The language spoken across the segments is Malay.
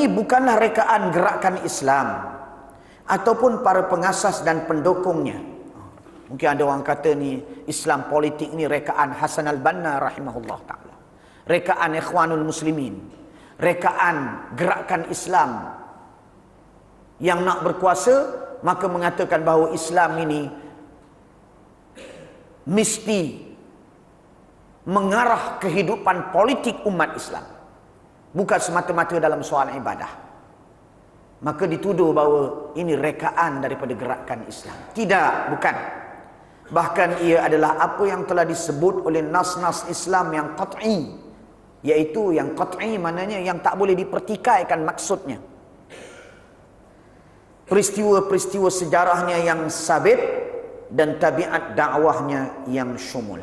ini bukanlah rekaan gerakan Islam ataupun para pengasas dan pendukungnya. Mungkin ada orang kata ni Islam politik ni rekaan Hasan al-Banna rahimahullah ta'ala, rekaan Ikhwanul Muslimin, rekaan gerakan Islam yang nak berkuasa, maka mengatakan bahawa Islam ini mesti mengarah kehidupan politik umat Islam, bukan semata-mata dalam soal ibadah. Maka dituduh bahawa ini rekaan daripada gerakan Islam. Tidak, bukan. Bahkan ia adalah apa yang telah disebut oleh nas-nas Islam yang qat'i, iaitu yang qat'i maknanya yang tak boleh dipertikaikan maksudnya. Peristiwa-peristiwa sejarahnya yang sabit dan tabiat dakwahnya yang syumul.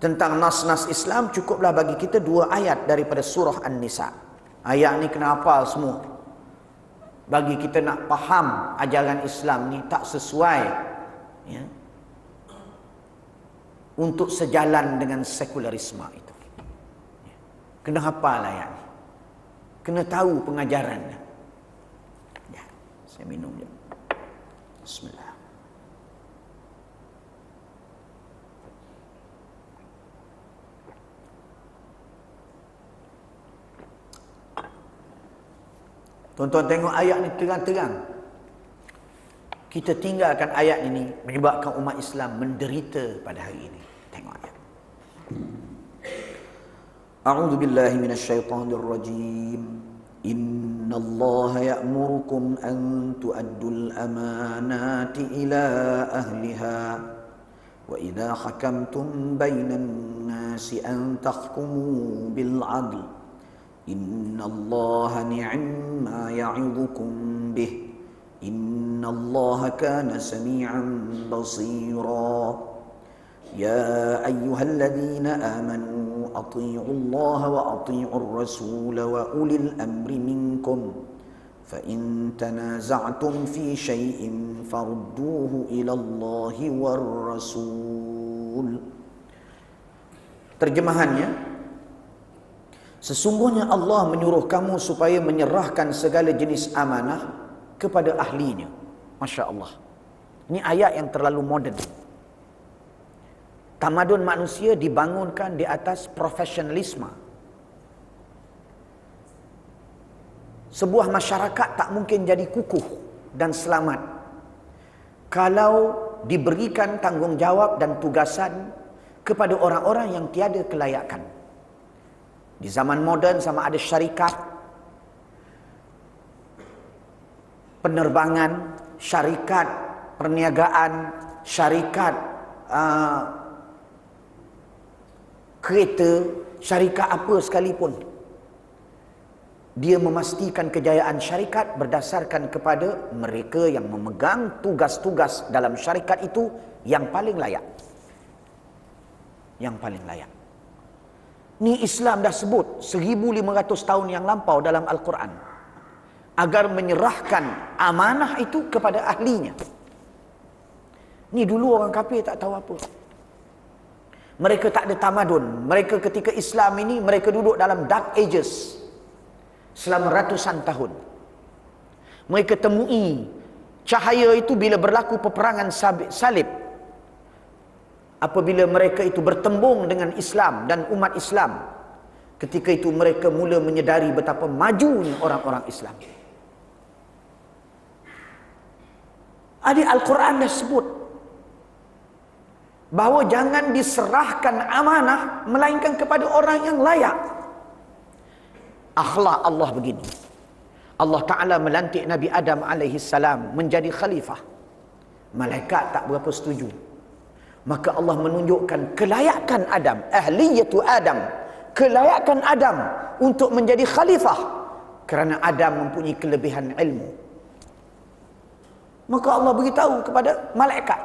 Tentang nas-nas Islam cukuplah bagi kita 2 ayat daripada surah An-Nisa. Ayat ni kena hafal semua. Bagi kita nak faham ajaran Islam ni tak sesuai, ya, untuk sejalan dengan sekularisme itu. Kena hafal ayat ni. Kena tahu pengajarannya. Ya, saya minum je. Bismillah. Tuan-tuan tengok ayat ni terang-terang. Kita tinggalkan ayat ini menyebabkan umat Islam menderita pada hari ini. Tengok ayat. A'udzu billahi minasyaitonir rajim. Innallaha ya'murukum an tu'addul amanati ila ahliha wa idza hakamtum bainan nasi an tahkumu bil 'adl. Innallaha ni'ma ya'idukum bih. Innallaha kana sami'an basira. Ya ayyuhalladzina amanu athi'u Allah wa athi'u ar-rasul wa ulil amri minkum. Fa in tanaza'tum fi syai'in farudduhu ila Allah war rasul. Terjemahannya, sesungguhnya Allah menyuruh kamu supaya menyerahkan segala jenis amanah kepada ahlinya. Masya Allah. Ini ayat yang terlalu moden. Tamadun manusia dibangunkan di atas profesionalisme. Sebuah masyarakat tak mungkin jadi kukuh dan selamat kalau diberikan tanggungjawab dan tugasan kepada orang-orang yang tiada kelayakan. Di zaman moden sama ada syarikat penerbangan, syarikat perniagaan, syarikat kereta, syarikat apa sekalipun. Dia memastikan kejayaan syarikat berdasarkan kepada mereka yang memegang tugas-tugas dalam syarikat itu yang paling layak. Yang paling layak. Ni Islam dah sebut 1500 tahun yang lampau dalam Al-Quran, agar menyerahkan amanah itu kepada ahlinya. Ni dulu orang kafir tak tahu apa. Mereka tak ada tamadun. Mereka ketika Islam ini, mereka duduk dalam dark ages selama ratusan tahun. Mereka temui cahaya itu bila berlaku peperangan salib. Apabila mereka itu bertembung dengan Islam dan umat Islam, ketika itu mereka mula menyedari betapa majunya orang-orang Islam. Ada Al-Quran dah sebut bahawa jangan diserahkan amanah melainkan kepada orang yang layak. Akhlak Allah begini. Allah Ta'ala melantik Nabi Adam alaihissalam menjadi khalifah. Malaikat tak berapa setuju. Maka Allah menunjukkan kelayakan Adam, ahliyatu Adam, kelayakan Adam untuk menjadi khalifah kerana Adam mempunyai kelebihan ilmu. Maka Allah beritahu kepada malaikat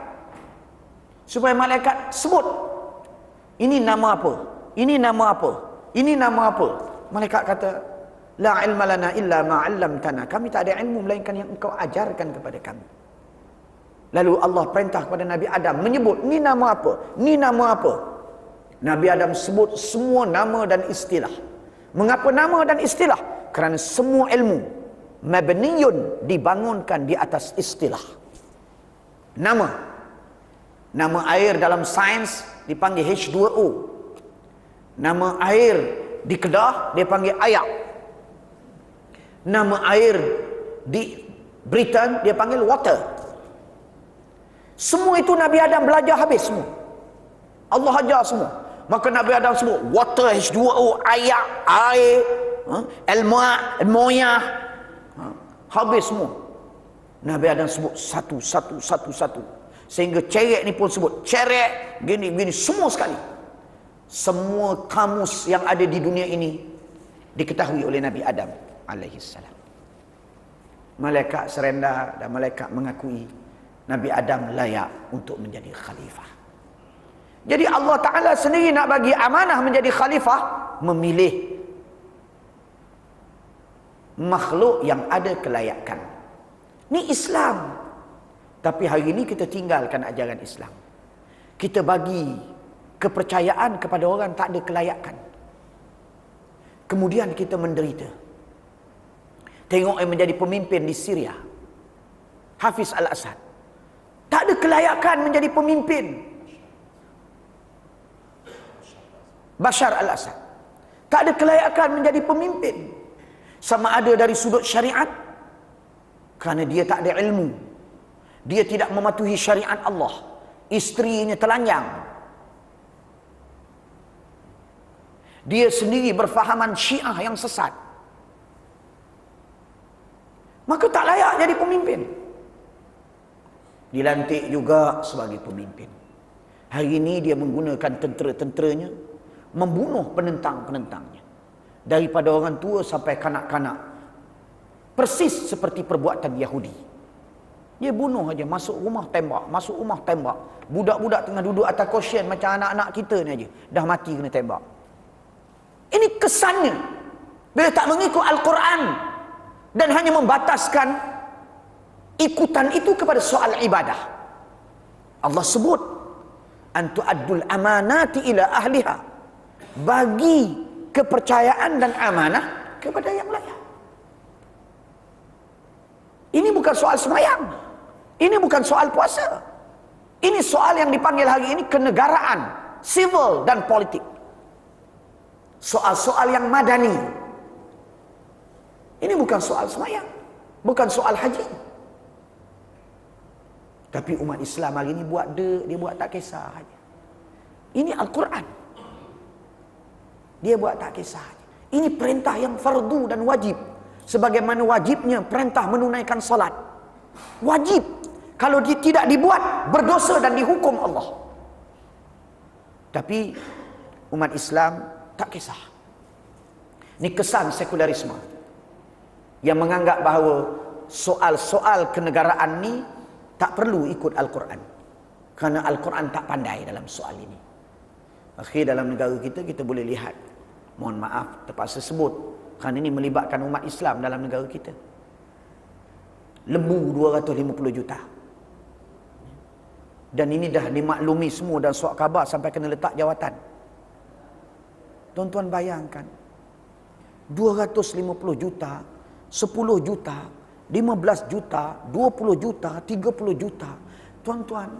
supaya malaikat sebut, ini nama apa? Ini nama apa? Ini nama apa? Malaikat kata, la ilma lana illa ma 'allamtana. Kami tak ada ilmu melainkan yang engkau ajarkan kepada kami. Lalu Allah perintah kepada Nabi Adam menyebut, ni nama apa? Ni nama apa? Nabi Adam sebut semua nama dan istilah. Mengapa nama dan istilah? Kerana semua ilmu mabniyun, dibangunkan di atas istilah. Nama air dalam sains dipanggil H2O. Nama air di Kedah dia panggil ayak. Nama air di Britain dia panggil water. Semua itu Nabi Adam belajar habis semua. Allah ajar semua. Maka Nabi Adam sebut water, H2O, ayak, air, al-moyah, habis semua. Nabi Adam sebut satu. Sehingga cerek ni pun sebut cerek, gini semua sekali. Semua kamus yang ada di dunia ini diketahui oleh Nabi Adam alaihissalam. Malaikat serenda dan malaikat mengakui Nabi Adam layak untuk menjadi khalifah. Jadi Allah Ta'ala sendiri nak bagi amanah menjadi khalifah, memilih makhluk yang ada kelayakan. Ni Islam. Tapi hari ini kita tinggalkan ajaran Islam. Kita bagi kepercayaan kepada orang tak ada kelayakan. Kemudian kita menderita. Tengok yang menjadi pemimpin di Syria, Hafiz al-Assad, tak ada kelayakan menjadi pemimpin. Bashar al-Assad tak ada kelayakan menjadi pemimpin. Sama ada dari sudut syariat, kerana dia tak ada ilmu, dia tidak mematuhi syariat Allah, isterinya telanjang, dia sendiri berfahaman Syiah yang sesat, maka tak layak jadi pemimpin. Dilantik juga sebagai pemimpin. Hari ini dia menggunakan tentera-tenteranya membunuh penentang-penentangnya, daripada orang tua sampai kanak-kanak, persis seperti perbuatan Yahudi. Dia bunuh aja, masuk rumah tembak, masuk rumah tembak. Budak-budak tengah duduk atas kosyen macam anak-anak kita ni aja, dah mati kena tembak. Ini kesannya bila tak mengikut Al-Quran dan hanya membataskan ikutan itu kepada soal ibadah. Allah sebut antu'addul amanati ila ahliha, bagi kepercayaan dan amanah kepada yang layak. Ini bukan soal sembahyang, ini bukan soal puasa, ini soal yang dipanggil hari ini kenegaraan, civil dan politik. Soal-soal yang madani. Ini bukan soal sembahyang, bukan soal haji. Tapi umat Islam hari ini buat dia buat tak kisah saja. Ini Al-Quran, dia buat tak kisah. Ini perintah yang fardu dan wajib, sebagaimana wajibnya perintah menunaikan salat. Wajib. Kalau tidak dibuat, berdosa dan dihukum Allah. Tapi umat Islam tak kisah. Ini kesan sekularisme yang menganggap bahawa soal-soal kenegaraan ni tak perlu ikut Al-Quran, kerana Al-Quran tak pandai dalam soal ini. Akhir dalam negara kita, kita boleh lihat, mohon maaf terpaksa sebut, kerana ini melibatkan umat Islam dalam negara kita. Lembu 250 juta. Dan ini dah dimaklumi semua dan surat khabar sampai kena letak jawatan. Tuan-tuan bayangkan, 250 juta, 10 juta, 15 juta, 20 juta, 30 juta. Tuan-tuan,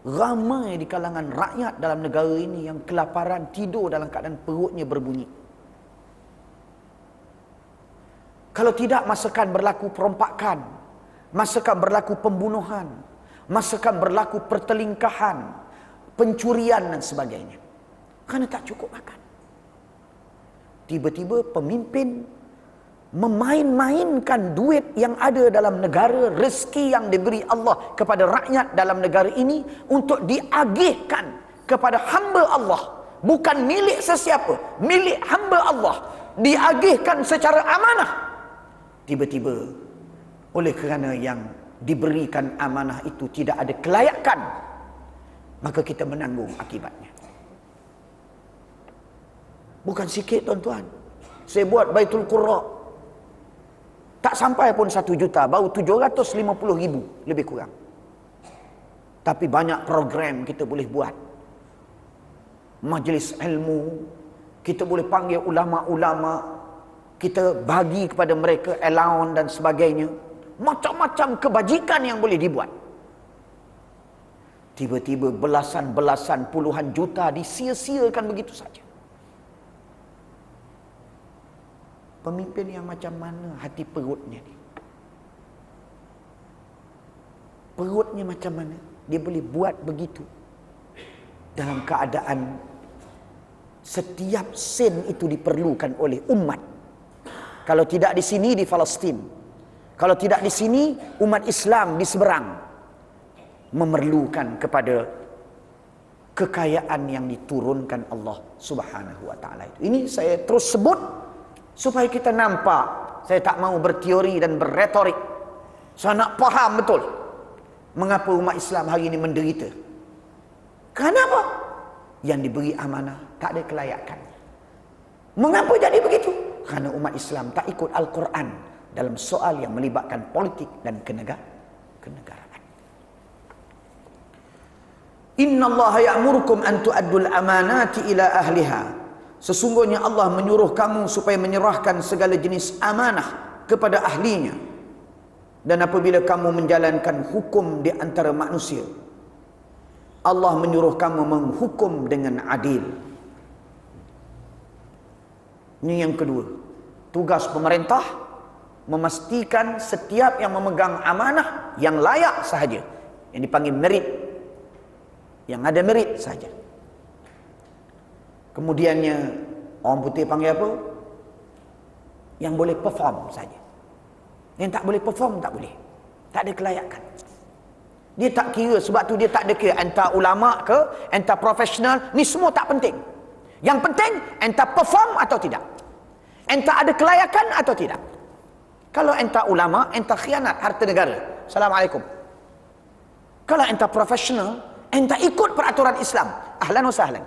ramai di kalangan rakyat dalam negara ini yang kelaparan, tidur dalam keadaan perutnya berbunyi. Kalau tidak, masakan berlaku perompakan, masakan berlaku pembunuhan, masakan berlaku pertelingkahan, pencurian dan sebagainya. Kerana tak cukup makan. Tiba-tiba pemimpin memain-mainkan duit yang ada dalam negara, rezeki yang diberi Allah kepada rakyat dalam negara ini untuk diagihkan kepada hamba Allah, bukan milik sesiapa, milik hamba Allah, diagihkan secara amanah. Tiba-tiba oleh kerana yang diberikan amanah itu tidak ada kelayakan, maka kita menanggung akibatnya. Bukan sikit tuan-tuan. Saya buat Baitul Qurra, tak sampai pun 1 juta, baru 750,000 lebih kurang. Tapi banyak program kita boleh buat. Majlis ilmu, Kita boleh panggil ulama-ulama, kita bagi kepada mereka allowance dan sebagainya. Macam-macam kebajikan yang boleh dibuat. Tiba-tiba belasan-belasan, puluhan juta disia-siakan begitu saja. Pemimpin yang macam mana hati perutnya ni? Perutnya macam mana? Dia boleh buat begitu. Dalam keadaan setiap sen itu diperlukan oleh umat. Kalau tidak di sini, di Palestin. Kalau tidak di sini, umat Islam di seberang memerlukan kepada kekayaan yang diturunkan Allah Subhanahu wa taala itu. Ini saya terus sebut supaya kita nampak. Saya tak mau berteori dan berretorik. Saya nak faham betul mengapa umat Islam hari ini menderita. Kenapa? Yang diberi amanah tak ada kelayakan. Mengapa jadi begitu? Kerana umat Islam tak ikut Al-Quran dalam soal yang melibatkan politik dan kenegaraan. Inna Allah ya'murukum an tu'addul amanati ila ahliha. Sesungguhnya Allah menyuruh kamu supaya menyerahkan segala jenis amanah kepada ahlinya. Dan apabila kamu menjalankan hukum di antara manusia, Allah menyuruh kamu menghukum dengan adil. Ini yang kedua. Tugas pemerintah memastikan setiap yang memegang amanah yang layak sahaja, yang dipanggil merit, yang ada merit saja. Kemudiannya orang putih panggil apa? Yang boleh perform saja. Yang tak boleh perform tak boleh. Tak ada kelayakan. Dia tak kira, sebab tu dia tak ada kira entah ulama ke, entah profesional, ni semua tak penting. Yang penting entah perform atau tidak. Entah ada kelayakan atau tidak. Kalau entah ulama, entah khianat harta negara. Assalamualaikum. Kalau entah profesional, entah ikut peraturan Islam, ahlan wa sahlan.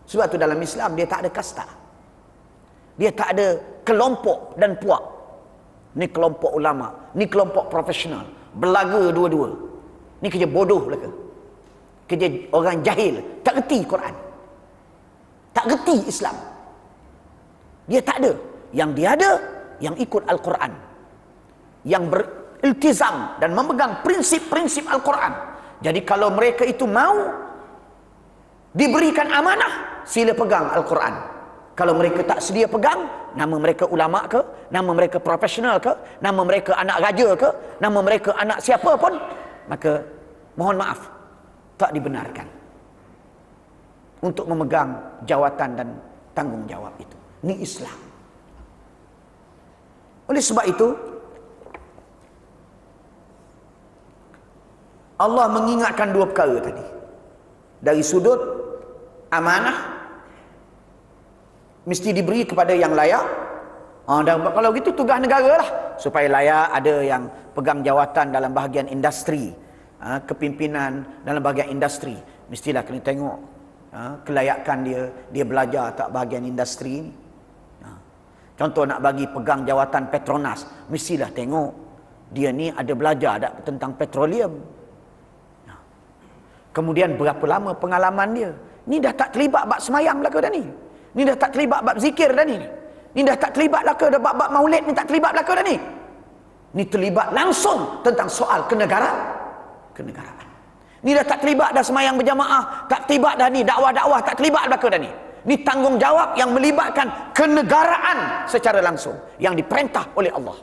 Sebab tu dalam Islam dia tak ada kasta. Dia tak ada kelompok dan puak. Ni kelompok ulama, ni kelompok profesional. Belaga dua-dua. Ni kerja bodoh belaka. Kerja orang jahil, tak reti Quran. Tak reti Islam. Dia tak ada. Yang dia ada, yang ikut Al-Quran. Yang beriltizam dan memegang prinsip-prinsip Al-Quran. Jadi kalau mereka itu mau diberikan amanah, sila pegang Al-Quran. Kalau mereka tak sedia pegang, nama mereka ulama ke, nama mereka profesional ke, nama mereka anak raja ke, nama mereka anak siapa pun, maka mohon maaf, tak dibenarkan untuk memegang jawatan dan tanggungjawab itu. Ini Islam. Oleh sebab itu, Allah mengingatkan dua perkara tadi. Dari sudut amanah, mesti diberi kepada yang layak. Dan kalau gitu tugas negara lah, supaya layak. Ada yang pegang jawatan dalam bahagian industri, kepimpinan dalam bahagian industri, mestilah kena tengok kelayakan dia belajar tak bahagian industri ni. Contoh nak bagi pegang jawatan Petronas, mestilah tengok dia ni ada belajar tak tentang petroleum. Kemudian berapa lama pengalaman dia. Ni dah tak terlibat bab semayang belaka dah ni. Ni dah tak terlibat bab zikir dah ni. Ni dah tak terlibat belaka dah bab maulid ni, tak terlibat belaka dah ni. Ni terlibat langsung tentang soal kenegaraan. Ni dah tak terlibat dah semayang berjamaah, tak terlibat dah ni dakwah-dakwah, tak terlibat belaka dah ni. Ni tanggungjawab yang melibatkan kenegaraan secara langsung yang diperintah oleh Allah.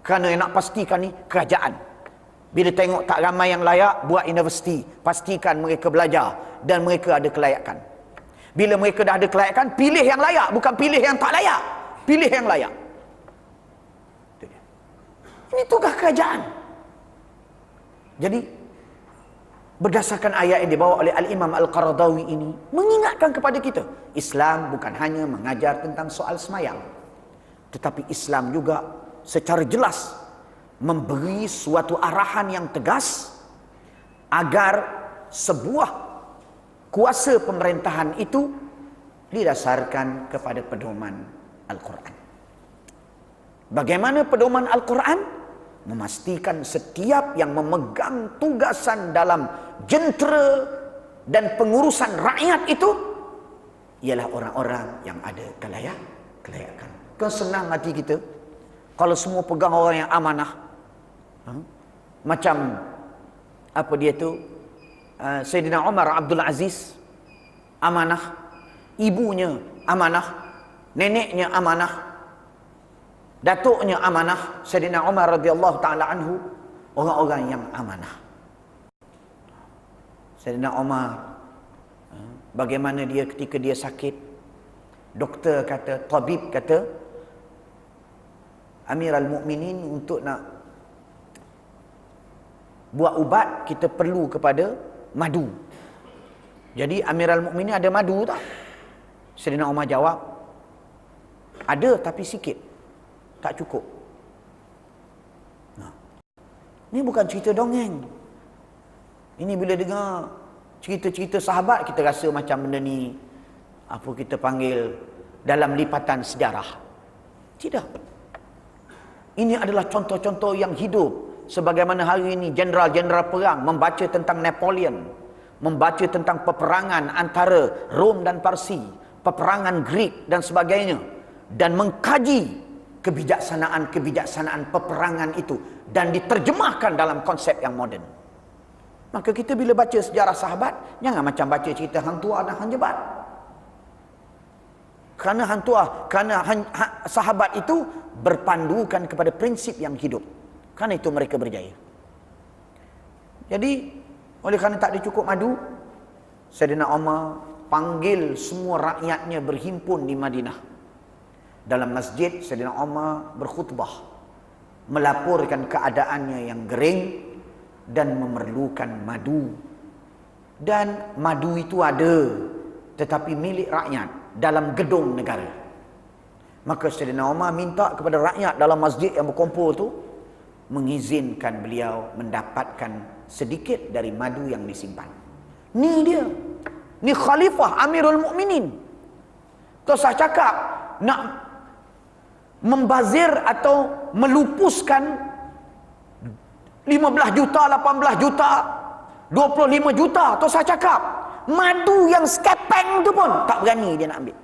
Kerana yang nak pastikan ni kerajaan. Bila tengok tak ramai yang layak, buat universiti, pastikan mereka belajar dan mereka ada kelayakan. Bila mereka dah ada kelayakan, pilih yang layak, bukan pilih yang tak layak. Pilih yang layak. Ini tugas kerajaan. Jadi berdasarkan ayat yang dibawa oleh Al-Imam Al-Qaradawi ini, mengingatkan kepada kita, Islam bukan hanya mengajar tentang soal semayang, tetapi Islam juga secara jelas memberi suatu arahan yang tegas agar sebuah kuasa pemerintahan itu didasarkan kepada pedoman Al-Quran. Bagaimana pedoman Al-Quran? Memastikan setiap yang memegang tugasan dalam jentera dan pengurusan rakyat itu ialah orang-orang yang ada kelayakan. Kan senang hati kita kalau semua pegang orang yang amanah. Macam apa dia tu, Sayyidina Umar Abdul Aziz amanah, ibunya amanah, neneknya amanah, datuknya amanah. Sayyidina Umar radhiyallahu taala anhu orang-orang yang amanah. Sayyidina Umar, bagaimana dia ketika dia sakit, doktor kata, tabib kata, Amirul Mukminin untuk nak buat ubat kita perlu kepada madu. Jadi Amirul Mukminin ada madu tak? Sayyidina Umar jawab, ada tapi sikit, tak cukup. Nah, ini bukan cerita dongeng. Ini bila dengar cerita-cerita sahabat, kita rasa macam benda ni apa kita panggil dalam lipatan sejarah. Tidak. Ini adalah contoh-contoh yang hidup. Sebagaimana hari ini jeneral-jeneral perang membaca tentang Napoleon, membaca tentang peperangan antara Rom dan Parsi, peperangan Greek dan sebagainya, dan mengkaji kebijaksanaan peperangan itu dan diterjemahkan dalam konsep yang moden. Maka kita bila baca sejarah sahabat, jangan macam baca cerita hang tua dan hang jebat. Kerana hang tua, kerana sahabat itu berpandukan kepada prinsip yang hidup. Kerana itu mereka berjaya. Jadi, oleh kerana tak ada cukup madu, Sayyidina Umar panggil semua rakyatnya berhimpun di Madinah. Dalam masjid, Sayyidina Umar berkhutbah, melaporkan keadaannya yang gering dan memerlukan madu. Dan madu itu ada, tetapi milik rakyat dalam gedung negara. Maka Sayyidina Umar minta kepada rakyat dalam masjid yang berkumpul tu mengizinkan beliau mendapatkan sedikit dari madu yang disimpan. Ni dia. Ni khalifah Amirul Mukminin. Terus saya cakap nak membazir atau melupuskan 15 juta, 18 juta, 25 juta. Terus saya cakap madu yang skepeng tu pun tak berani dia nak ambil.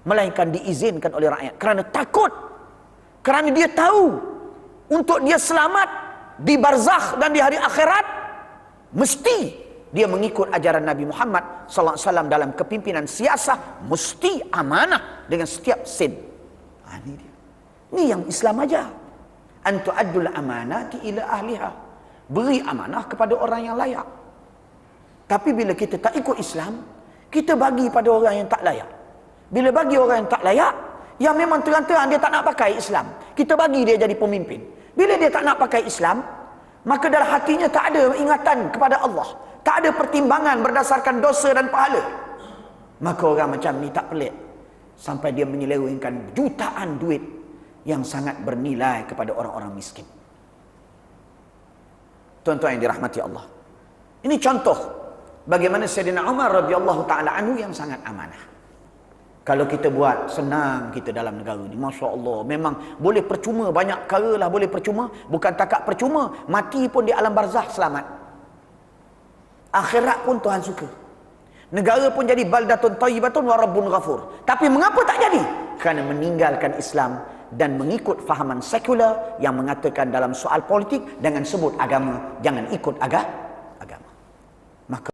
Melainkan diizinkan oleh rakyat kerana takut. Kerana dia tahu untuk dia selamat di barzakh dan di hari akhirat, mesti dia mengikut ajaran Nabi Muhammad sallallahu alaihi wasallam dalam kepimpinan siasah, mesti amanah dengan setiap sen. Ini dia. Ini yang Islam ajar. An tu'addul amanati ila ahliha. Beri amanah kepada orang yang layak. Tapi bila kita tak ikut Islam, kita bagi pada orang yang tak layak. Bila bagi orang yang tak layak, yang memang terang-terang dia tak nak pakai Islam, kita bagi dia jadi pemimpin. Bila dia tak nak pakai Islam, maka dalam hatinya tak ada ingatan kepada Allah, tak ada pertimbangan berdasarkan dosa dan pahala. Maka orang macam ni tak pelik sampai dia menyelewengkan jutaan duit yang sangat bernilai kepada orang-orang miskin. Tuan-tuan yang dirahmati Allah, ini contoh bagaimana Sayyidina Umar radhiyallahu taala anhu yang sangat amanah. Kalau kita buat, senang kita dalam negara ni. Masya Allah, memang boleh percuma, banyak perkara lah boleh percuma. Bukan takat percuma, mati pun di alam barzah selamat. Akhirat pun Tuhan suka. Negara pun jadi baldatun tayyibatun wa rabbun ghafur. Tapi mengapa tak jadi? Kerana meninggalkan Islam dan mengikut fahaman sekular yang mengatakan dalam soal politik, jangan sebut agama, jangan ikut agama.